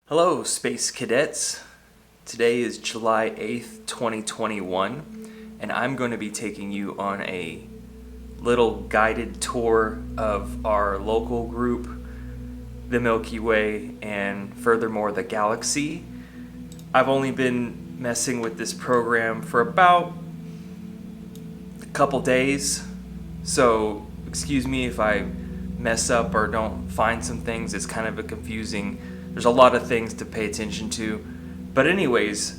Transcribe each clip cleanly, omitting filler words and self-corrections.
Hello, Space Cadets. Today is July 8th, 2021, and I'm going to be taking you on a little guided tour of our local group, the Milky Way, and furthermore, the galaxy. I've only been messing with this program for about a couple days, so excuse me if I mess up or don't find some things. It's kind of a confusing. There's a lot of things to pay attention to. But anyways,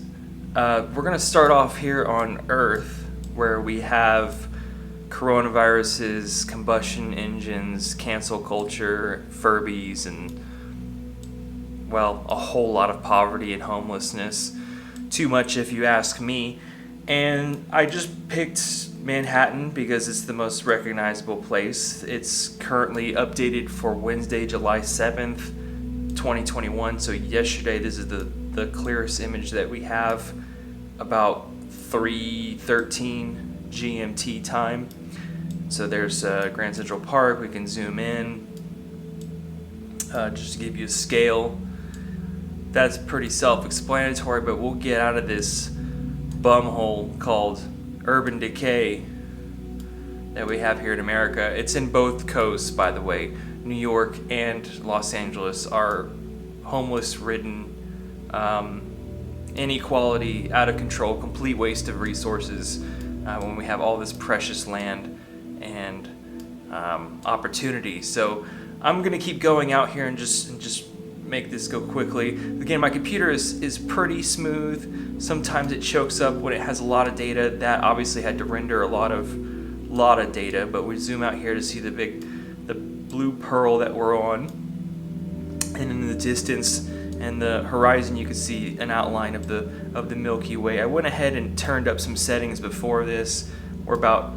we're going to start off here on Earth, where we have coronaviruses, combustion engines, cancel culture, Furbies, and, well, a whole lot of poverty and homelessness. Too much if you ask me. And I just picked Manhattan because it's the most recognizable place. It's currently updated for Wednesday, July 7th. 2021. So yesterday, this is the clearest image that we have, about 3:13 GMT time. So there's Grand Central Park. We can zoom in just to give you a scale. That's pretty self-explanatory, but we'll get out of this bumhole called urban decay that we have here in America. It's in both coasts, by the way. New York and Los Angeles are homeless-ridden, inequality, out of control, complete waste of resources when we have all this precious land and opportunity. So I'm going to keep going out here and just make this go quickly. Again, my computer is pretty smooth. Sometimes it chokes up when it has a lot of data. That obviously had to render a lot of data, but we zoom out here to see the blue pearl that we're on, and in the distance and the horizon you can see an outline of the Milky Way. I went ahead and turned up some settings before this. We're about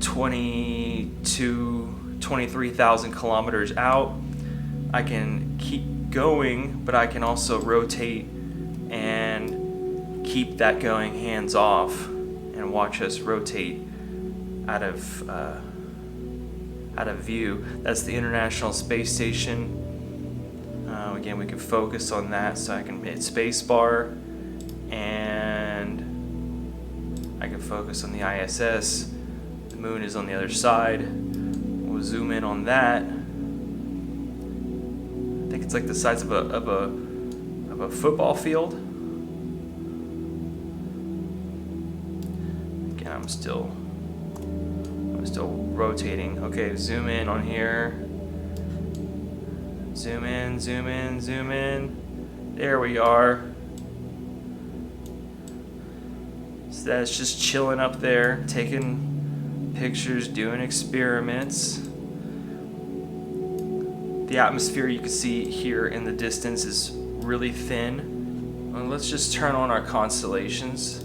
23,000 kilometers out. I can keep going, but I can also rotate and keep that going hands off and watch us rotate out of view. That's the International Space Station. Again, we can focus on that, so I can hit spacebar, and I can focus on the ISS. The moon is on the other side. We'll zoom in on that. I think it's like the size of a football field. Again, I'm still rotating. Okay, zoom in on here. Zoom in, zoom in, zoom in. There we are. So that's just chilling up there, taking pictures, doing experiments. The atmosphere you can see here in the distance is really thin. And let's just turn on our constellations.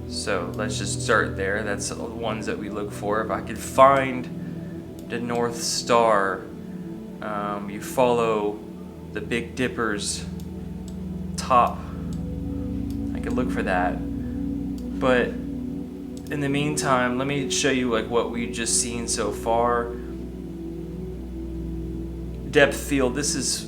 So let's just start there. That's the ones that we look for. If I could find the North Star, you follow the Big Dipper's top. I could look for that. But in the meantime, let me show you like what we've just seen so far. Depth field. This is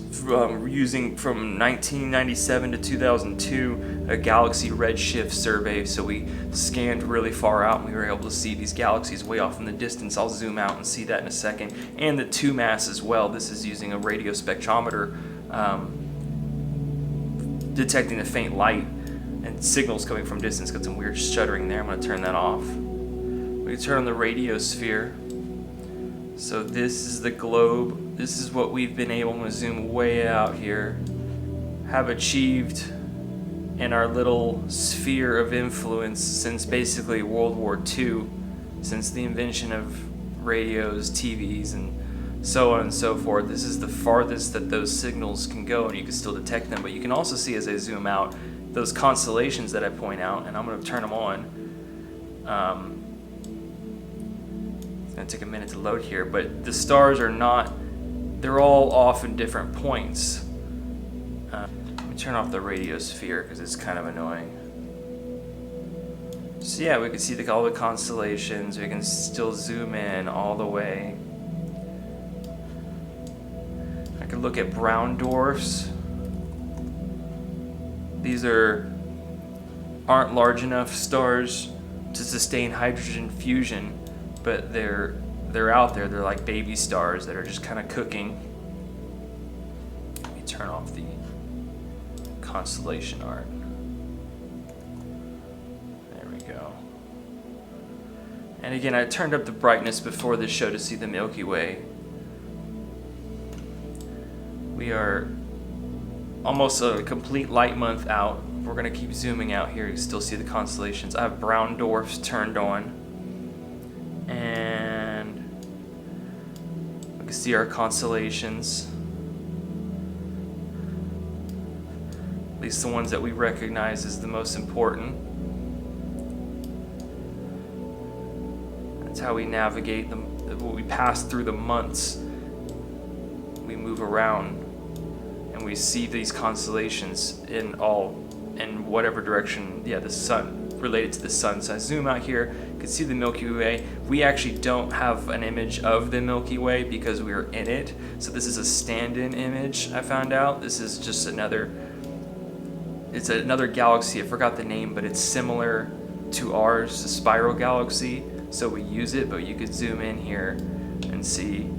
using from 1997 to 2002 a galaxy redshift survey. So we scanned really far out and we were able to see these galaxies way off in the distance. I'll zoom out and see that in a second. And the 2 mass as well. This is using a radio spectrometer detecting the faint light and signals coming from distance. Got some weird shuddering there. I'm going to turn that off. We can turn on the radiosphere. So this is the globe. This is what we've been able to zoom way out here, have achieved in our little sphere of influence since basically World War II, since the invention of radios, TVs, and so on and so forth. This is the farthest that those signals can go, and you can still detect them. But you can also see as I zoom out those constellations that I point out, and I'm going to turn them on. It's going to take a minute to load here, but the stars are not, they're all off in different points. Let me turn off the radiosphere because it's kind of annoying. So yeah, we can see all the constellations. We can still zoom in all the way. I can look at brown dwarfs. These aren't large enough stars to sustain hydrogen fusion, but they're out there. They're like baby stars that are just kind of cooking. Let me turn off the constellation art. There we go. And again, I turned up the brightness before this show to see the Milky Way. We are almost a complete light month out. We're going to keep zooming out here. You can still see the constellations. I have brown dwarfs turned on. And we can see our constellations. At least the ones that we recognize as the most important. That's how we navigate them. We pass through the months. We move around and we see these constellations in whatever direction, the sun, related to the sun. So I zoom out here, you can see the Milky Way. We actually don't have an image of the Milky Way because we are in it. So this is a stand-in image, I found out. This is just another galaxy. I forgot the name, but it's similar to ours, the spiral galaxy. So we use it, but you could zoom in here and see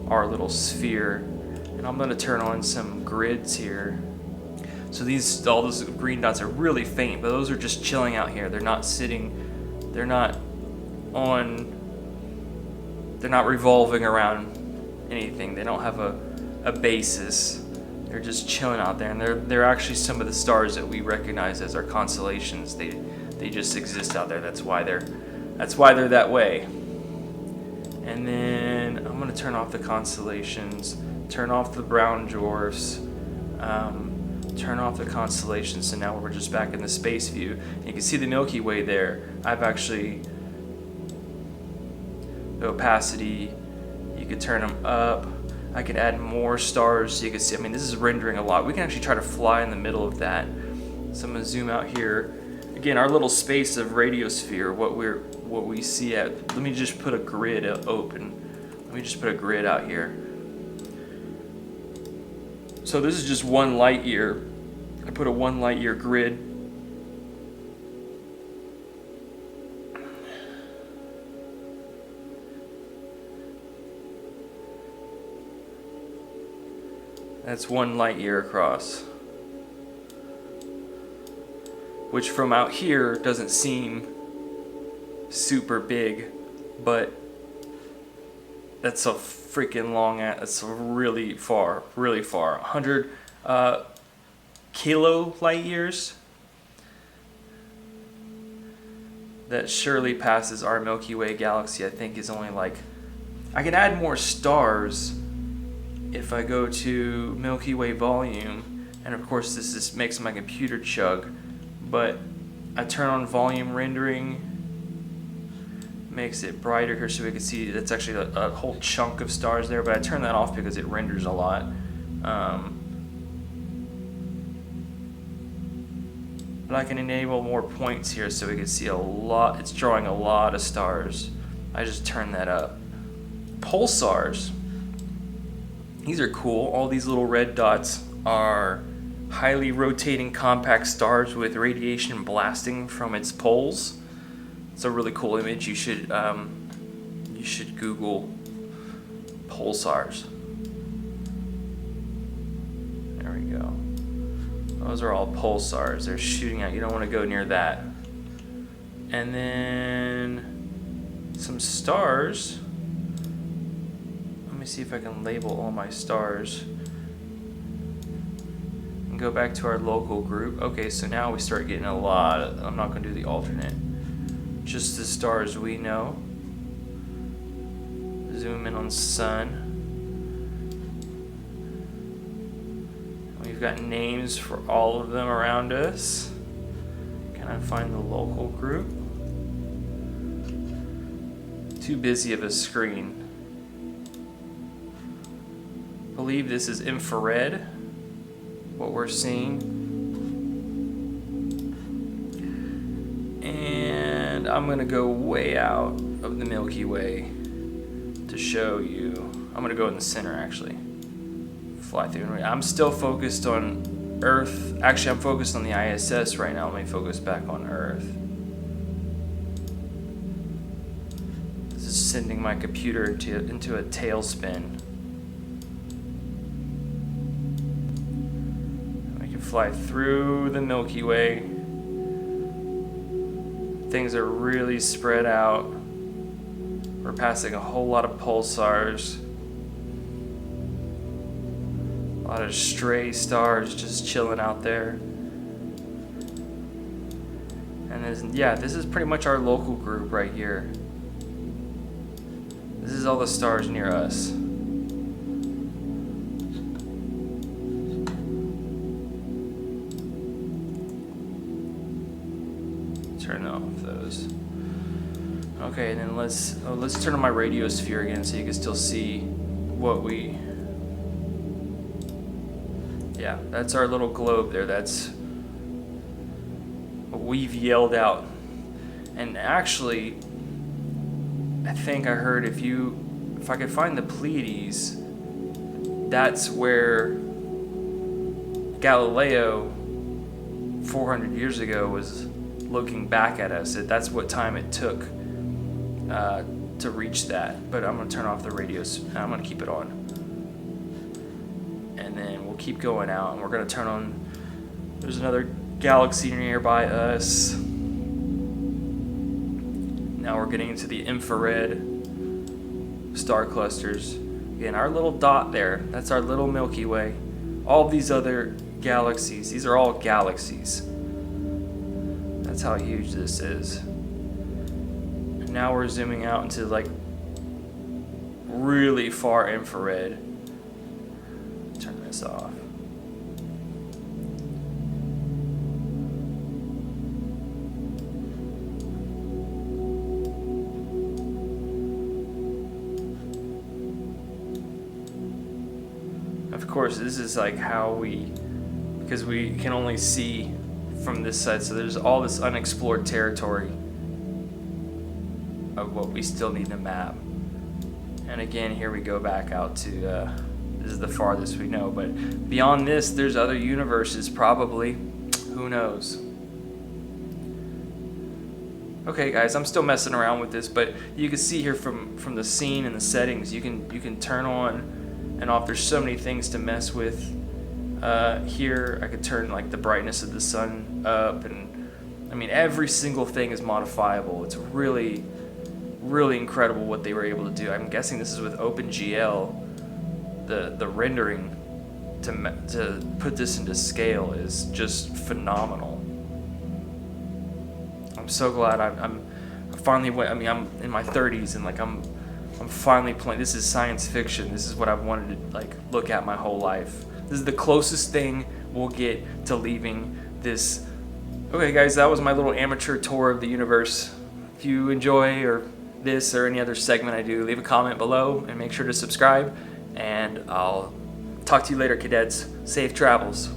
our little sphere. And I'm going to turn on some grids here. So all those green dots are really faint, but those are just chilling out here. They're not revolving around anything. They don't have a basis. They're just chilling out there, and they're actually some of the stars that we recognize as our constellations. They just exist out there. That's why they're that way. And then I'm going to turn off the constellations, turn off the brown dwarfs, turn off the constellations. So now we're just back in the space view. You can see the Milky Way there. I've actually, the opacity, you could turn them up. I could add more stars so you can see. I mean, this is rendering a lot. We can actually try to fly in the middle of that. So I'm going to zoom out here. Again, our little space of radiosphere, what we see at. Let me just put a grid open. Let me just put a grid out here. So this is just 1 light year. I put a 1 light year grid. That's 1 light year across. Which from out here doesn't seem super big, but that's a freaking long, that's really far, 100 kilo light years. That surely passes our Milky Way galaxy. I think is only like, I can add more stars if I go to Milky Way volume, and of course this makes my computer chug, but I turn on volume rendering, makes it brighter here so we can see that's actually a whole chunk of stars there, but I turn that off because it renders a lot. But I can enable more points here so we can see a lot. It's drawing a lot of stars. I just turn that up. Pulsars. These are cool. All these little red dots are highly rotating compact stars with radiation blasting from its poles. It's a really cool image. You should Google pulsars. There we go. Those are all pulsars. They're shooting out. You don't want to go near that. And then some stars. Let me see if I can label all my stars. And go back to our local group. Okay, so now we start getting a lot of, I'm not going to do the alternate. Just the stars we know. Zoom in on sun. We've got names for all of them around us. Can I find the local group? Too busy of a screen. I believe this is infrared, what we're seeing. And I'm gonna go way out of the Milky Way to show you. I'm gonna go in the center actually. Fly through. I'm still focused on Earth. Actually, I'm focused on the ISS right now. Let me focus back on Earth. This is sending my computer into a tailspin. I can fly through the Milky Way. Things are really spread out. We're passing a whole lot of pulsars. A lot of stray stars just chilling out there. And this is pretty much our local group right here. This is all the stars near us. Turn off those. Okay, and then let's turn on my radio sphere again so you can still see what we... Yeah, that's our little globe there. That's what we've yelled out. And actually, I think I heard if I could find the Pleiades, that's where Galileo 400 years ago was looking back at us. That's what time it took to reach that. But I'm going to turn off the radios. I'm going to keep it on. And then we'll keep going out, and we're going to turn on... There's another galaxy nearby us. Now we're getting into the infrared star clusters. Again, our little dot there, that's our little Milky Way. All these other galaxies, these are all galaxies. That's how huge this is. And now we're zooming out into like really far infrared. Turn this off. Of course, this is like how because we can only see from this side, so there's all this unexplored territory of what we still need to map. And again, here we go back out to, this is the farthest we know, but beyond this, there's other universes probably. Who knows? Okay guys, I'm still messing around with this, but you can see here from the scene and the settings, you can turn on and off. There's so many things to mess with. Here I could turn like the brightness of the sun up, and I mean every single thing is modifiable. It's really incredible what they were able to do. I'm guessing this is with OpenGL. The rendering to put this into scale is just phenomenal. I'm so glad I'm finally went. I mean, I'm in my 30s and like I'm finally playing. This is science fiction. This is what I've wanted to like look at my whole life. This is the closest thing we'll get to leaving this. Okay guys, that was my little amateur tour of the universe. If you enjoy this or any other segment I do, leave a comment below and make sure to subscribe, and I'll talk to you later, cadets. Safe travels.